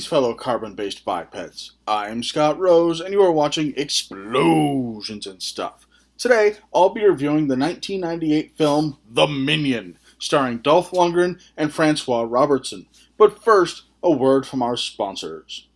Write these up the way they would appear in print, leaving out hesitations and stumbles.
fellow carbon-based bipeds. I'm Scott Rose, and you are watching Explosions and Stuff. Today, I'll be reviewing the 1998 film The Minion, starring Dolph Lundgren and Francois Robertson. But first, a word from our sponsors.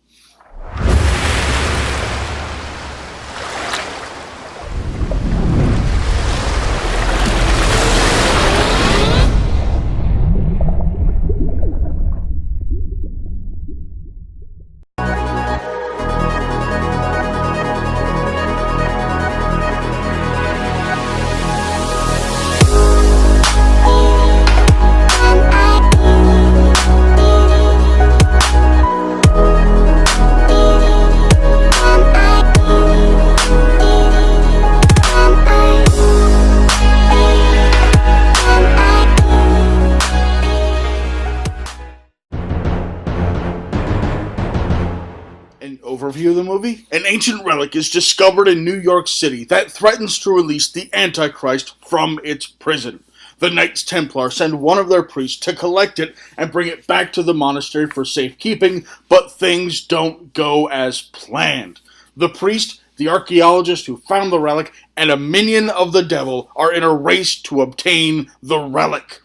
An overview of the movie. An ancient relic is discovered in New York City that threatens to release the Antichrist from its prison. The Knights Templar send one of their priests to collect it and bring it back to the monastery for safekeeping, but things don't go as planned. The priest, the archaeologist who found the relic, and a minion of the devil are in a race to obtain the relic.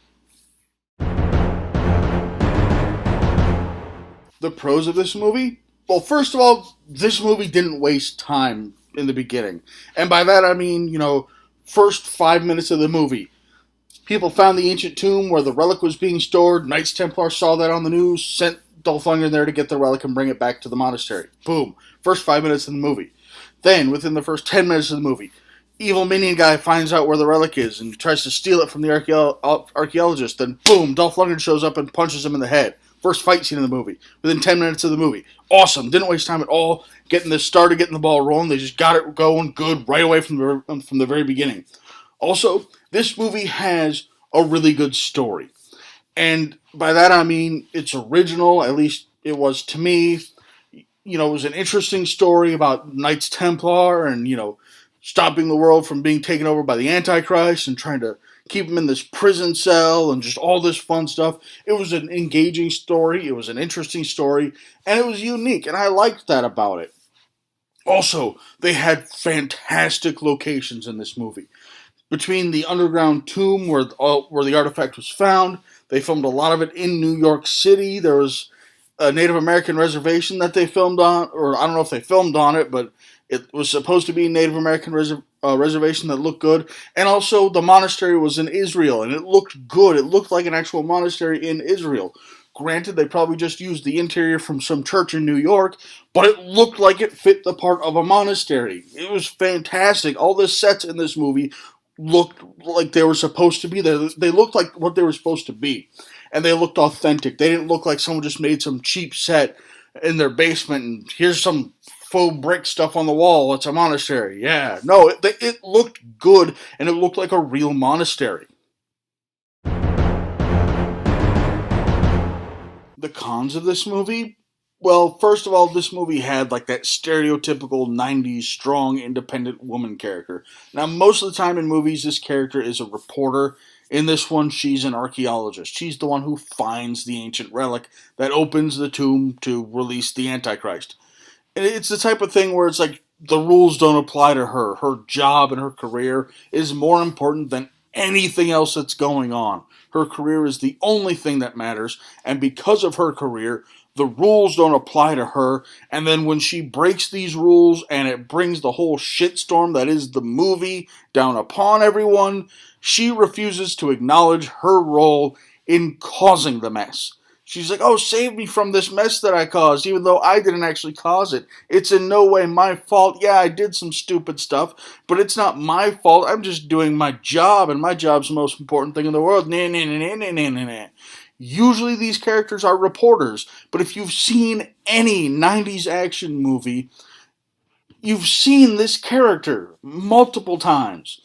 The pros of this movie? Well, first of all, this movie didn't waste time in the beginning. And by that I mean, first 5 minutes of the movie. People found the ancient tomb where the relic was being stored. Knights Templar saw that on the news, sent Dolph Lundgren there to get the relic and bring it back to the monastery. Boom. First 5 minutes of the movie. Then, within the first 10 minutes of the movie, evil minion guy finds out where the relic is and tries to steal it from the archaeologist. Then, boom, Dolph Lundgren shows up and punches him in the head. First fight scene in the movie. Within 10 minutes of the movie. Awesome. Didn't waste time at all getting this started, getting the ball rolling. They just got it going good right away from the very beginning. Also, this movie has a really good story. And by that I mean it's original, at least it was to me. It was an interesting story about Knights Templar and, stopping the world from being taken over by the Antichrist and trying to keep him in this prison cell and just all this fun stuff. It was an engaging story. It was an interesting story. And it was unique. And I liked that about it. Also, they had fantastic locations in this movie. Between the underground tomb where the artifact was found, they filmed a lot of it in New York City. There was a Native American reservation that they filmed on, or I don't know if they filmed on it, but it was supposed to be a Native American reservation that looked good. And also, the monastery was in Israel, and it looked good. It looked like an actual monastery in Israel. Granted, they probably just used the interior from some church in New York, but it looked like it fit the part of a monastery. It was fantastic. All the sets in this movie looked like they were supposed to be there. They looked like what they were supposed to be. And they looked authentic. They didn't look like someone just made some cheap set in their basement and here's some faux brick stuff on the wall. It's a monastery. Yeah. No, it looked good and it looked like a real monastery. The cons of this movie? Well, first of all, this movie had like that stereotypical 90s strong independent woman character. Now, most of the time in movies, this character is a reporter. In this one, she's an archaeologist. She's the one who finds the ancient relic that opens the tomb to release the Antichrist. And it's the type of thing where it's like the rules don't apply to her. Her job and her career is more important than anything else that's going on. Her career is the only thing that matters, and because of her career, the rules don't apply to her, and then when she breaks these rules and it brings the whole shitstorm that is the movie down upon everyone, she refuses to acknowledge her role in causing the mess. She's like, oh, save me from this mess that I caused, even though I didn't actually cause it. It's in no way my fault. Yeah, I did some stupid stuff, but it's not my fault. I'm just doing my job, and my job's the most important thing in the world. Nah, nah, nah, nah, nah, nah, nah. Usually these characters are reporters, but if you've seen any 90s action movie, you've seen this character multiple times.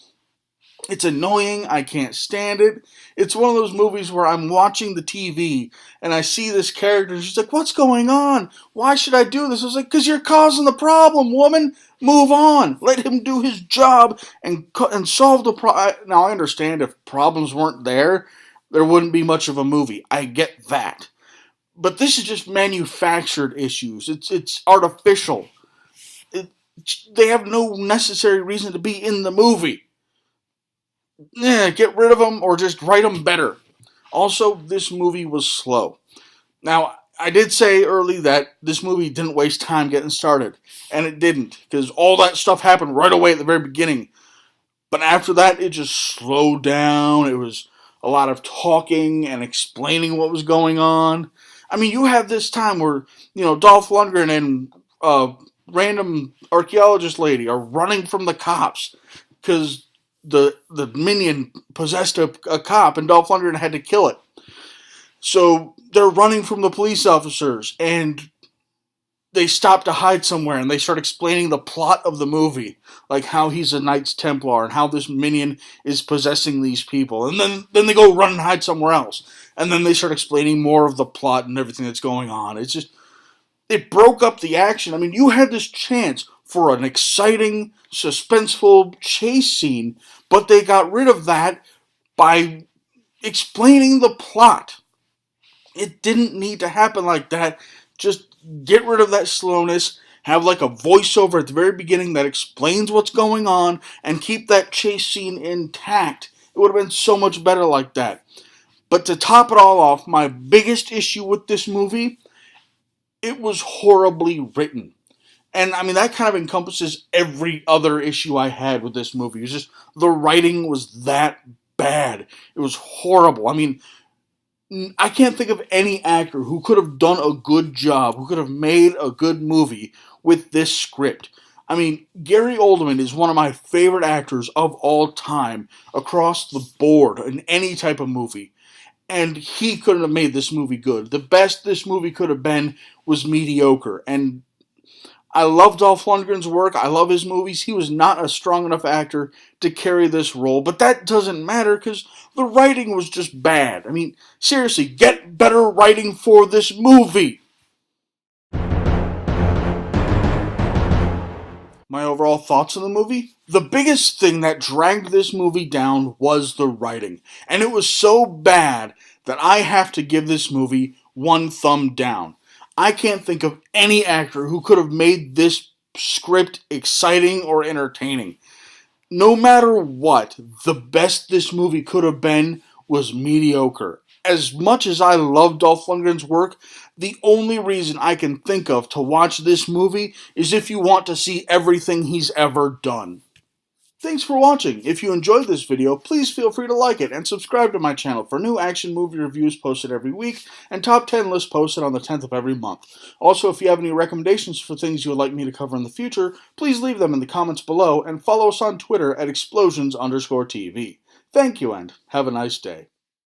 It's annoying. I can't stand it. It's one of those movies where I'm watching the TV and I see this character and she's like, what's going on? Why should I do this? I was like, because you're causing the problem, woman. Move on. Let him do his job and solve the problem. Now, I understand if problems weren't there, there wouldn't be much of a movie. I get that. But this is just manufactured issues. It's artificial. It, they have no necessary reason to be in the movie. Get rid of them or just write them better. Also, this movie was slow. Now, I did say early that this movie didn't waste time getting started, and it didn't, because all that stuff happened right away at the very beginning. But after that, it just slowed down. It was a lot of talking and explaining what was going on. I mean, you have this time where, Dolph Lundgren and random archaeologist lady are running from the cops because the minion possessed a cop, and Dolph Lundgren had to kill it. So they're running from the police officers, and they stop to hide somewhere, and they start explaining the plot of the movie, like how he's a Knights Templar and how this minion is possessing these people. And then they go run and hide somewhere else, and then they start explaining more of the plot and everything that's going on. It broke up the action. I mean, you had this chance for an exciting, suspenseful chase scene, but they got rid of that by explaining the plot. It didn't need to happen like that. Just get rid of that slowness, have like a voiceover at the very beginning that explains what's going on, and keep that chase scene intact. It would have been so much better like that. But to top it all off, my biggest issue with this movie, it was horribly written. And I mean, that kind of encompasses every other issue I had with this movie. It was just, the writing was that bad. It was horrible. I mean, I can't think of any actor who could have done a good job, who could have made a good movie with this script. I mean, Gary Oldman is one of my favorite actors of all time across the board in any type of movie. And he couldn't have made this movie good. The best this movie could have been was mediocre. And I love Dolph Lundgren's work. I love his movies. He was not a strong enough actor to carry this role, but that doesn't matter because the writing was just bad. I mean, seriously, get better writing for this movie. My overall thoughts on the movie? The biggest thing that dragged this movie down was the writing. And it was so bad that I have to give this movie one thumb down. I can't think of any actor who could have made this script exciting or entertaining. No matter what, the best this movie could have been was mediocre. As much as I love Dolph Lundgren's work, the only reason I can think of to watch this movie is if you want to see everything he's ever done. Thanks for watching. If you enjoyed this video, please feel free to like it and subscribe to my channel for new action movie reviews posted every week and top 10 lists posted on the 10th of every month. Also, if you have any recommendations for things you would like me to cover in the future, please leave them in the comments below and follow us on Twitter at explosions_TV. Thank you and have a nice day.